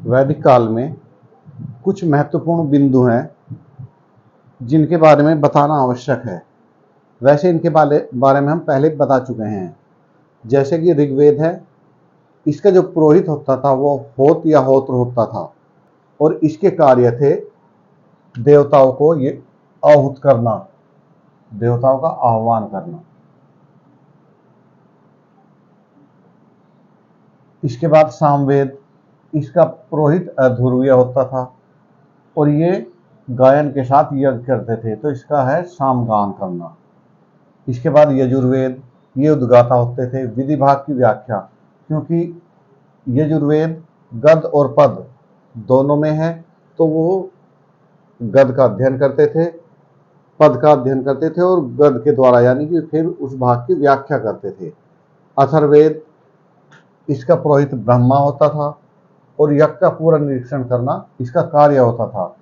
वैदिक काल में कुछ महत्वपूर्ण बिंदु हैं जिनके बारे में बताना आवश्यक है। वैसे इनके बारे में हम पहले बता चुके हैं। जैसे कि ऋग्वेद है, इसका जो पुरोहित होता था वो होत या होत्र होता था और इसके कार्य थे देवताओं को ये आहूत करना, देवताओं का आह्वान करना। इसके बाद सामवेद, इसका पुरोहित अध्वर्य होता था और ये गायन के साथ यज्ञ करते थे, तो इसका है सामगान करना। इसके बाद यजुर्वेद, ये उद्गाता होते थे। विधि भाग की व्याख्या, क्योंकि यजुर्वेद गद और पद दोनों में है, तो वो गद का अध्ययन करते थे, पद का अध्ययन करते थे और गद के द्वारा यानी कि फिर उस भाग की व्याख्या करते थे। अथर्ववेद, इसका पुरोहित ब्रह्मा होता था और यज्ञ का पूरा निरीक्षण करना इसका कार्य होता था।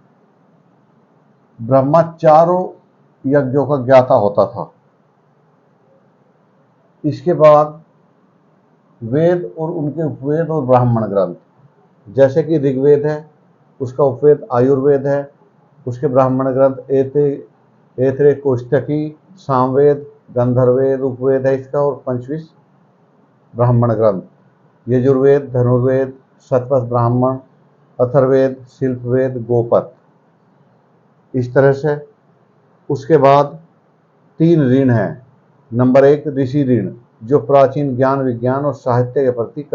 ब्रह्मा चारों यज्ञों का ज्ञाता होता था। इसके बाद वेद और उनके उपवेद और ब्राह्मण ग्रंथ, जैसे कि ऋग्वेद है, उसका उपवेद आयुर्वेद है, उसके ब्राह्मण ग्रंथ ऐत्रेय कोष्ठकी, सामवेद, गंधर्ववेद उपवेद है इसका, और पंचविश ब्राह्मण ग्रंथ यजुर्वेद, धनुर्वेद, शतपथ ब्राह्मण, अथर्ववेद, शिल्पवेद, गोपद, इस तरह से। उसके बाद 3 ऋण हैं। नंबर 1 ऋषि ऋण, जो प्राचीन ज्ञान विज्ञान और साहित्य के प्रति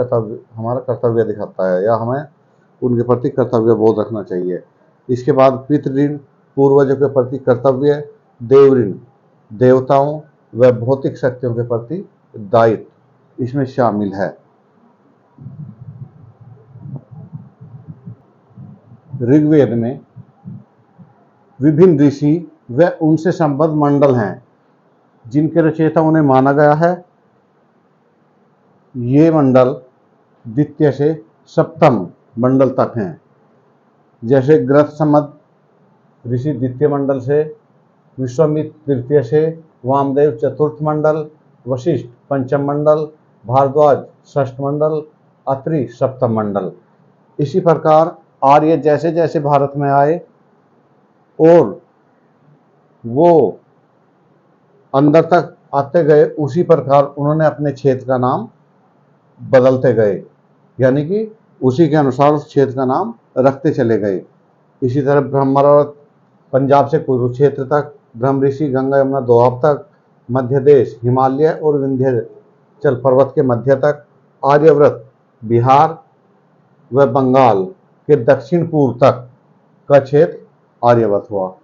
हमारा कर्तव्य दिखाता है, या हमें उनके प्रति कर्तव्य बोध रखना चाहिए। इसके बाद पितृ ऋण, पूर्वजों के प्रति कर्तव्य। देव ऋण, देवताओं व भौतिक शक्तियों के प्रति दायित्व इसमें शामिल है। ऋग्वेद में विभिन्न ऋषि व उनसे संबद्ध मंडल हैं जिनके रचयिता उन्हें माना गया है। ये मंडल द्वितीय से सप्तम मंडल तक हैं। जैसे ग्रथसमद ऋषि द्वितीय मंडल से, विश्वामित्र तृतीय से, वामदेव चतुर्थ मंडल, वशिष्ठ पंचम मंडल, भारद्वाज षष्ठ मंडल, अत्रि सप्तम मंडल। इसी प्रकार आर्य जैसे जैसे भारत में आए और वो अंदर तक आते गए, उसी प्रकार उन्होंने अपने क्षेत्र का नाम बदलते गए, यानी कि उसी के अनुसार उस क्षेत्र का नाम रखते चले गए। इसी तरह ब्रह्मरथ पंजाब से कुरुक्षेत्र तक, ब्रह्म ऋषि गंगा यमुना दोआब तक, मध्य देश हिमालय और विंध्याचल पर्वत के मध्य तक, आर्यव्रत बिहार व बंगाल के दक्षिण पूर्व तक का क्षेत्र आर्यव्रत हुआ।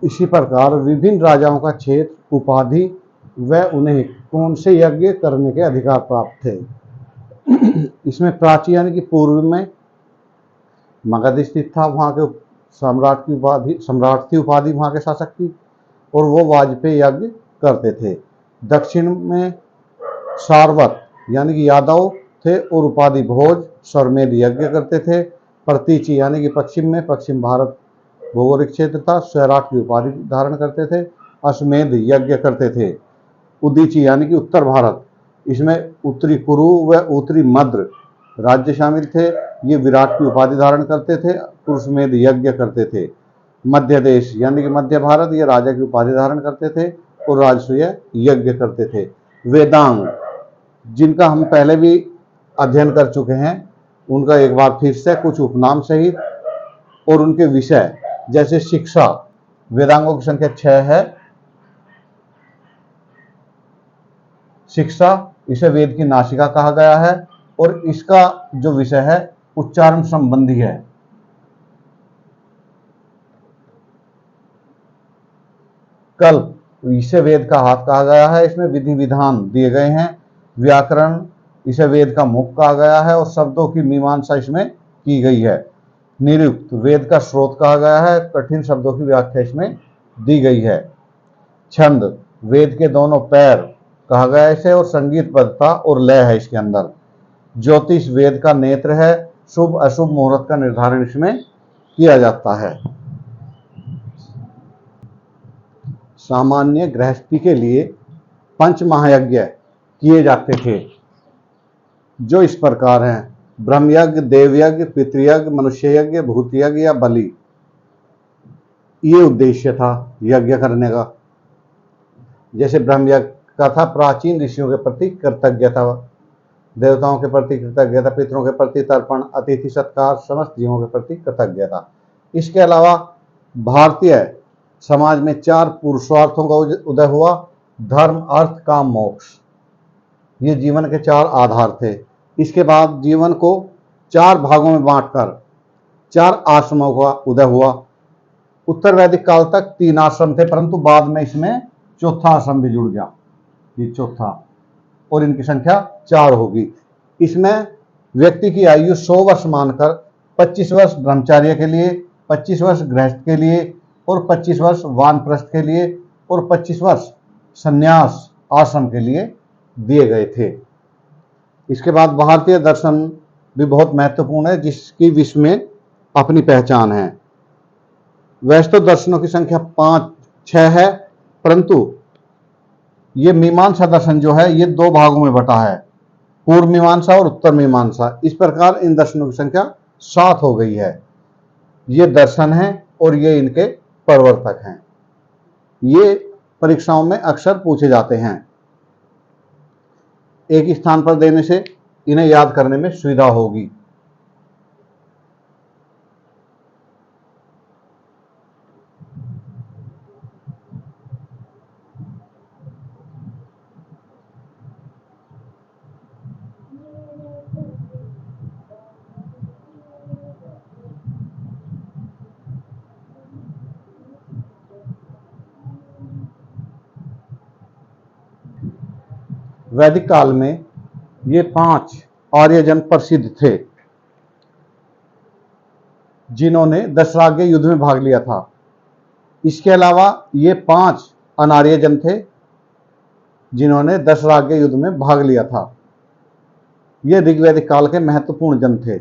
इसी प्रकार विभिन्न राजाओं का क्षेत्र, उपाधि व उन्हें कौन से यज्ञ करने के अधिकार प्राप्त थे। इसमें प्राची यानी कि पूर्व में मगध स्थित था, वहां के सम्राट थी उपाधि वहां के शासक की, और वो वाजपेयी यज्ञ करते थे। दक्षिण में सारवत यानी कि यादव थे और उपाधि भोज स्वरमेध यज्ञ करते थे। प्रतीची यानी कि पश्चिम में, पश्चिम भारत भौगोलिक क्षेत्र था, स्वैराट की उपाधि धारण करते थे, अश्वमेध यज्ञ करते थे। उदीची यानी कि उत्तर भारत, इसमें उत्तरी कुरु व उत्तरी मद्र राज्य शामिल थे, ये विराट की उपाधि धारण करते थे, पुरुषमेध यज्ञ करते थे। मध्य देश यानी कि मध्य भारत, ये राजा की उपाधि धारण करते थे और राजसूय यज्ञ करते थे। वेदांग, जिनका हम पहले भी अध्ययन कर चुके हैं, उनका एक बार फिर से कुछ उपनाम सहित और उनके विषय, जैसे शिक्षा, वेदांगों की संख्या 6 है। शिक्षा, इसे वेद की नासिका कहा गया है और इसका जो विषय है उच्चारण संबंधी है। कल्प, इसे वेद का हाथ कहा गया है, इसमें विधि विधान दिए गए हैं। व्याकरण, इसे वेद का मुख कहा गया है और शब्दों की मीमांसा इसमें की गई है। निरुक्त, वेद का स्रोत कहा गया है, कठिन शब्दों की व्याख्या इसमें दी गई है। छंद, वेद के दोनों पैर कहा गया है इसे, और संगीत बद्धता और लय है इसके अंदर। ज्योतिष, वेद का नेत्र है, शुभ अशुभ मुहूर्त का निर्धारण इसमें किया जाता है। सामान्य गृहस्थी के लिए पंच महायज्ञ किए जाते थे, जो इस प्रकार हैं: ब्रह्मयज्ञ, देवयज्ञ, पितृयज्ञ, मनुष्य यज्ञ, भूत यज्ञ या बलि। ये उद्देश्य था यज्ञ करने का। जैसे ब्रह्मयज्ञ का था प्राचीन ऋषियों के प्रति कृतज्ञता, देवताओं के प्रति कृतज्ञता, पितरों के प्रति तर्पण, अतिथि सत्कार, समस्त जीवों के प्रति कृतज्ञता। इसके अलावा भारतीय समाज में 4 पुरुषार्थों का उदय हुआ: धर्म, अर्थ, काम, मोक्ष। ये जीवन के 4 आधार थे। इसके बाद जीवन को 4 भागों में बांटकर 4 आश्रमों का उदय हुआ। उत्तर वैदिक काल तक 3 आश्रम थे, परंतु बाद में इसमें चौथा आश्रम भी जुड़ गया, ये चौथा, और इनकी संख्या 4 होगी। इसमें व्यक्ति की आयु 100 वर्ष मानकर 25 वर्ष ब्रह्मचार्य के लिए, 25 वर्ष गृहस्थ के लिए और 25 वर्ष वानप्रस्थ के लिए और 25 वर्ष संन्यास आश्रम के लिए दिए गए थे। इसके बाद भारतीय दर्शन भी बहुत महत्वपूर्ण है, जिसकी विश्व में अपनी पहचान है। वैसे तो दर्शनों की संख्या 5-6 है, परंतु ये मीमांसा दर्शन जो है ये 2 भागों में बटा है, पूर्व मीमांसा और उत्तर मीमांसा। इस प्रकार इन दर्शनों की संख्या 7 हो गई है। ये दर्शन है और ये इनके प्रवर्तक हैं। ये परीक्षाओं में अक्सर पूछे जाते हैं। एक स्थान पर देने से इन्हें याद करने में सुविधा होगी। वैदिक काल में ये 5 आर्यजन प्रसिद्ध थे, जिन्होंने दशराग्य युद्ध में भाग लिया था। इसके अलावा ये 5 अनार्यजन थे, जिन्होंने दशराग्य युद्ध में भाग लिया था। ये ऋग्वैदिक काल के महत्वपूर्ण जन थे।